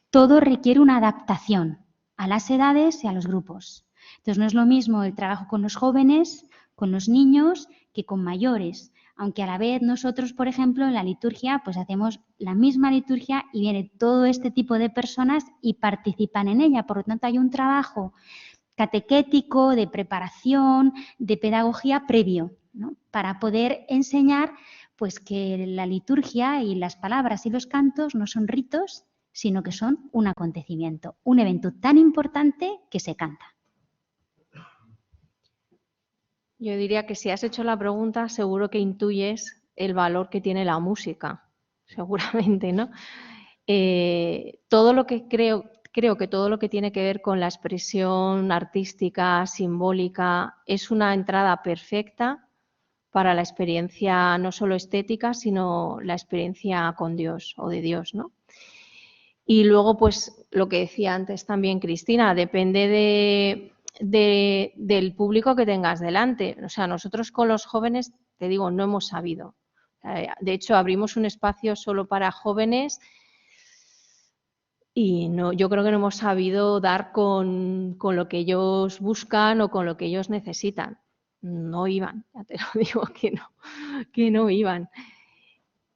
B: todo requiere una adaptación a las edades y a los grupos. Entonces, no es lo mismo el trabajo con los jóvenes, con los niños, que con mayores. Aunque a la vez nosotros, por ejemplo, en la liturgia, pues hacemos la misma liturgia y viene todo este tipo de personas y participan en ella. Por lo tanto, hay un trabajo catequético, de preparación, de pedagogía previo, ¿no? Para poder enseñar pues, que la liturgia y las palabras y los cantos no son ritos, sino que son un acontecimiento, un evento tan importante que se canta.
C: Yo diría que si has hecho la pregunta, seguro que intuyes el valor que tiene la música, seguramente, ¿no? Todo lo que creo que todo lo que tiene que ver con la expresión artística, simbólica, es una entrada perfecta para la experiencia no solo estética, sino la experiencia con Dios o de Dios, ¿no? Y luego, pues, lo que decía antes también Cristina, depende del público que tengas delante. O sea, nosotros con los jóvenes, te digo, no hemos sabido. De hecho, abrimos un espacio solo para jóvenes y no, yo creo que no hemos sabido dar con lo que ellos buscan o con lo que ellos necesitan. No iban, ya te lo digo que no iban.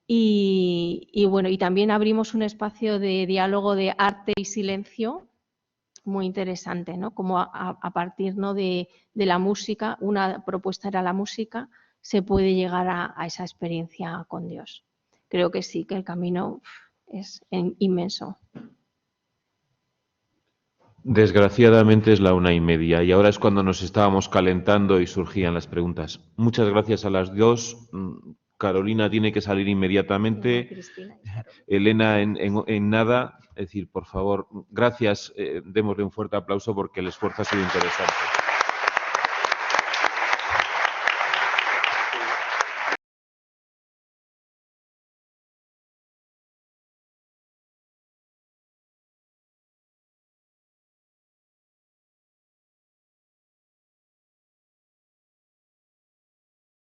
C: Y bueno, y también abrimos un espacio de diálogo de arte y silencio muy interesante, ¿no? Como a partir, ¿no? de la música, una propuesta era la música, se puede llegar a esa experiencia con Dios. Creo que sí, que el camino es inmenso.
A: Desgraciadamente es la 1:30 y ahora es cuando nos estábamos calentando y surgían las preguntas. Muchas gracias a las dos. Carolina tiene que salir inmediatamente.
C: Cristina.
A: Elena en nada. Es decir, por favor, gracias. Démosle un fuerte aplauso porque el esfuerzo ha sido interesante.